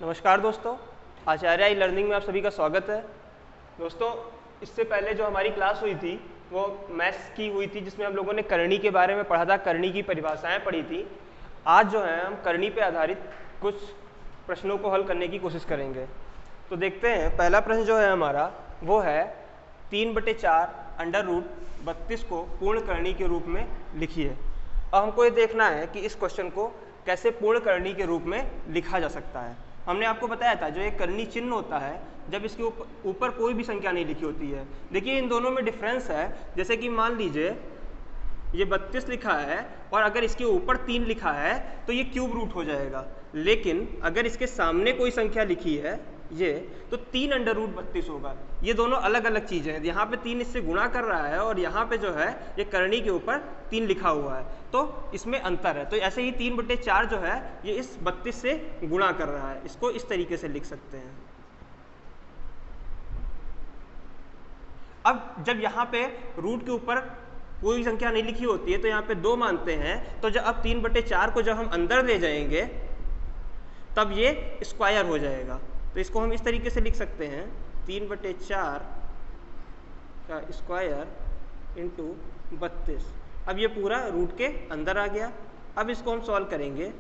नमस्कार दोस्तों, आचार्य आई लर्निंग में आप सभी का स्वागत है। दोस्तों, इससे पहले जो हमारी क्लास हुई थी वो मैथ्स की हुई थी, जिसमें हम लोगों ने करनी के बारे में पढ़ा था, करनी की परिभाषाएं पढ़ी थी। आज जो है हम करनी पे आधारित कुछ प्रश्नों को हल करने की कोशिश करेंगे। तो देखते हैं, पहला प्रश्न जो है हमारा वो है 3/4 अंडर रूट 32 को पूर्ण करनी के रूप में लिखिए। अब हमको ये देखना है कि इस क्वेश्चन को कैसे पूर्ण करनी के रूप में लिखा जा सकता है। हमने आपको बताया था जो एक करनी चिन्ह होता है, जब इसके ऊपर कोई भी संख्या नहीं लिखी होती है। देखिए इन दोनों में डिफरेंस है। जैसे कि मान लीजिए ये 32 लिखा है और अगर इसके ऊपर 3 लिखा है तो ये क्यूब रूट हो जाएगा। लेकिन अगर इसके सामने कोई संख्या लिखी है ये, तो 3 अंडर रूट 32 होगा। ये दोनों अलग अलग चीज़ें हैं। यहाँ पे 3 इससे गुणा कर रहा है और यहाँ पे जो है ये करनी के ऊपर 3 लिखा हुआ है, तो इसमें अंतर है। तो ऐसे ही 3/4 जो है ये इस 32 से गुणा कर रहा है। इसको इस तरीके से लिख सकते हैं। अब जब यहाँ पे रूट के ऊपर कोई संख्या नहीं लिखी होती है तो यहाँ पे 2 मानते हैं, तो जब अब 3/4 को जब हम अंदर ले जाएंगे तब ये स्क्वायर हो जाएगा। तो इसको हम इस तरीके से लिख सकते हैं, 3/4 का स्क्वायर इंटू 32। अब ये पूरा रूट के अंदर आ गया। अब इसको हम सॉल्व करेंगे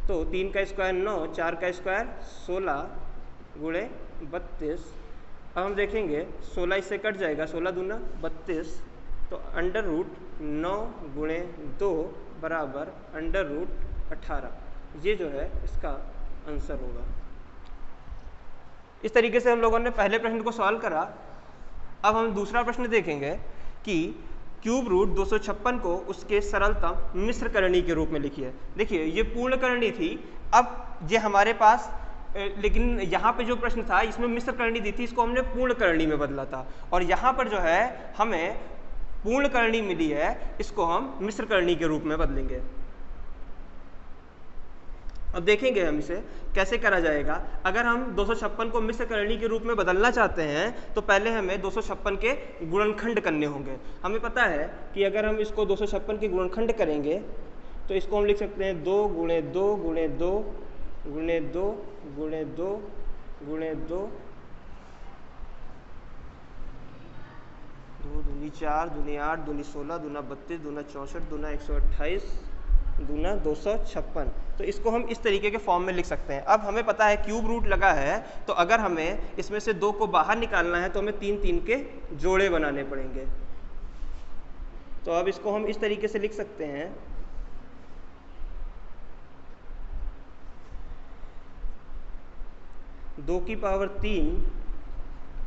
तो 3 का स्क्वायर 9, 4 का स्क्वायर 16 गुणे 32। अब हम देखेंगे 16 इससे कट जाएगा, 16 दूना 32, तो अंडर रूट 9 गुणे 2 बराबर अंडर रूट 18। ये जो है इसका आंसर होगा। इस तरीके से हम लोगों ने पहले प्रश्न को सॉल्व करा। अब हम दूसरा प्रश्न देखेंगे कि क्यूब रूट 256 को उसके सरलतम मिश्र करणी के रूप में लिखिए। देखिए ये पूर्ण करणी थी, अब ये हमारे पास लेकिन यहाँ पे जो प्रश्न था इसमें मिश्र करणी दी थी, इसको हमने पूर्ण करणी में बदला था। और यहाँ पर जो है हमें पूर्ण करणी मिली है, इसको हम मिश्र करणी के रूप में बदलेंगे। अब देखेंगे हम इसे कैसे करा जाएगा। अगर हम 256 को मिश्र करणी के रूप में बदलना चाहते हैं तो पहले हमें 256 के गुणनखंड करने होंगे। हमें पता है कि अगर हम इसको 256 के गुणनखंड करेंगे तो इसको हम लिख सकते हैं 2 गुणे 2 गुणे 2 गुणे 2 गुणे 2 गुणे 2, 2 दूनी 4 दूनी 8 दूनी 16 दूना 32 दूना 64 दूना 128 दूना 256। तो इसको हम इस तरीके के फॉर्म में लिख सकते हैं। अब हमें पता है क्यूब रूट लगा है, तो अगर हमें इसमें से 2 को बाहर निकालना है तो हमें 3 के जोड़े बनाने पड़ेंगे। तो अब इसको हम इस तरीके से लिख सकते हैं, दो की पावर 3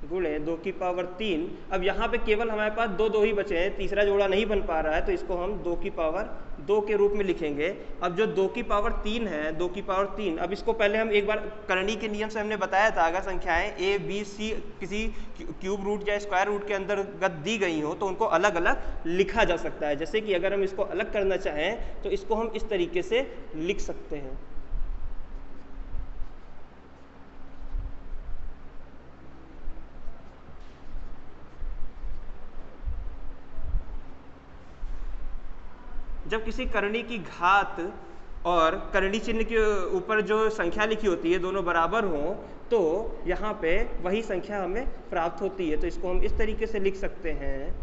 गुणे 2 की पावर 3। अब यहाँ पे केवल हमारे पास 2 ही बचे हैं, तीसरा जोड़ा नहीं बन पा रहा है, तो इसको हम 2 की पावर 2 के रूप में लिखेंगे। अब जो 2 की पावर 3 है, 2 की पावर 3, अब इसको पहले हम एक बार करणी के नियम से हमने बताया था, अगर संख्याएं ए बी सी किसी क्यूब रूट या स्क्वायर रूट के अंतर्गत दी गई हो तो उनको अलग अलग लिखा जा सकता है। जैसे कि अगर हम इसको अलग करना चाहें तो इसको हम इस तरीके से लिख सकते हैं। जब किसी करणी की घात और करणी चिन्ह के ऊपर जो संख्या लिखी होती है दोनों बराबर हों तो यहाँ पे वही संख्या हमें प्राप्त होती है। तो इसको हम इस तरीके से लिख सकते हैं।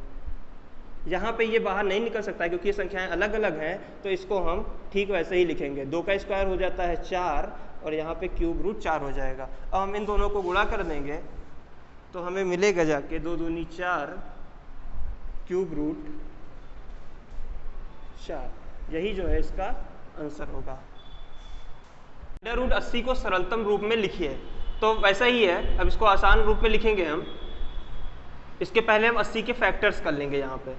यहाँ पे ये बाहर नहीं निकल सकता है क्योंकि ये संख्याएं अलग अलग हैं, तो इसको हम ठीक वैसे ही लिखेंगे। 2 का स्क्वायर हो जाता है 4 और यहाँ पे क्यूब रूट 4 हो जाएगा। अब हम इन दोनों को गुणा कर देंगे तो हमें मिलेगा जाके 2 दूनी 4 क्यूब रूट 4। यही जो है इसका आंसर होगा। अंडर रूट 80 को सरलतम रूप में लिखिए, तो वैसा ही है। अब इसको आसान रूप में लिखेंगे हम। इसके पहले हम 80 के फैक्टर्स कर लेंगे यहाँ पे।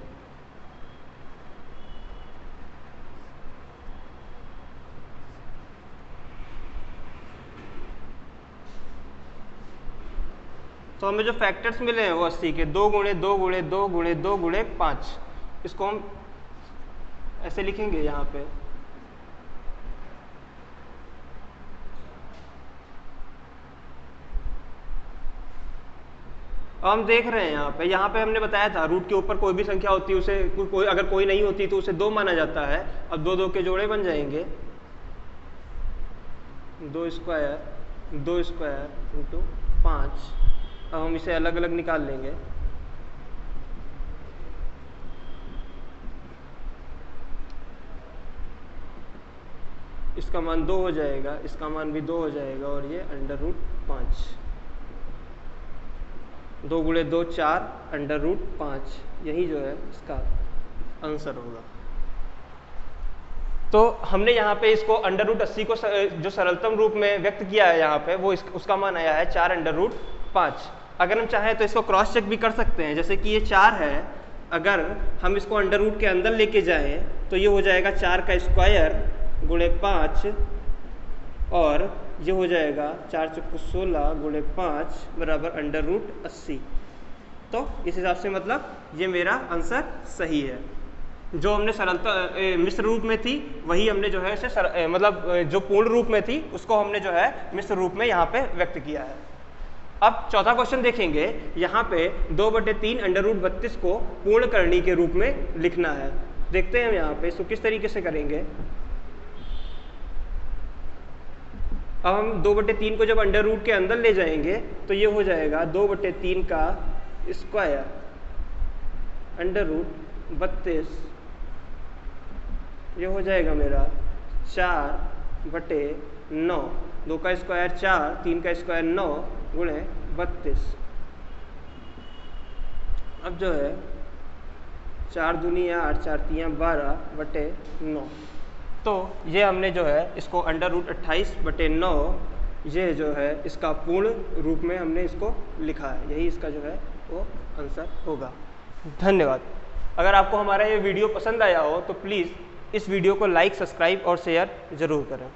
तो हमें जो फैक्टर्स मिले हैं वो 80 के 2 गुणे 2 गुणे 2 गुणे 2 गुणे 5। इसको हम ऐसे लिखेंगे यहाँ पे। अब हम देख रहे हैं यहाँ पे हमने बताया था रूट के ऊपर कोई भी संख्या होती है उसे अगर कोई नहीं होती तो उसे 2 माना जाता है। अब 2 के जोड़े बन जाएंगे। 2 स्क्वायर इंटू 5। अब हम इसे अलग अलग निकाल लेंगे। इसका मान 2 हो जाएगा, इसका मान भी 2 हो जाएगा और ये √5। 2 गुणे 2 4 √5, यही जो है इसका आंसर होगा। तो हमने यहाँ पे इसको √80 को जो सरलतम रूप में व्यक्त किया है यहाँ पे, वो उसका मान आया है 4 √5। अगर हम चाहें तो इसको क्रॉस चेक भी कर सकते हैं, जैसे कि ये 4 है, अगर हम इसको अंडर रूट के अंदर लेके जाएं तो ये हो जाएगा 4 का स्क्वायर गुणे 5 और ये हो जाएगा 4 चौको 16 गुणे 5 बराबर √80। तो इस हिसाब से मतलब ये मेरा आंसर सही है। जो हमने सरलता मिश्र रूप में थी वही हमने जो है इसे मतलब जो पूर्ण रूप में थी उसको हमने जो है मिश्र रूप में यहाँ पे व्यक्त किया है। अब चौथा क्वेश्चन देखेंगे। यहाँ पे 2/3 √32 को पूर्ण करनी के रूप में लिखना है। देखते हैं हम यहाँ पे इसको किस तरीके से करेंगे। अब हम 2/3 को जब अंडर रूट के अंदर ले जाएंगे तो ये हो जाएगा 2/3 का स्क्वायर √32, ये हो जाएगा मेरा 4/9। 2 का स्क्वायर 4, 3 का स्क्वायर 9 गुणे 32। अब जो है 4 दूनी 8, 4 तियाँ 12/9। तो ये हमने जो है इसको √28/9 ये जो है इसका पूर्ण रूप में हमने इसको लिखा है। यही इसका जो है वो आंसर होगा। धन्यवाद। अगर आपको हमारा ये वीडियो पसंद आया हो तो प्लीज़ इस वीडियो को लाइक, सब्सक्राइब और शेयर ज़रूर करें।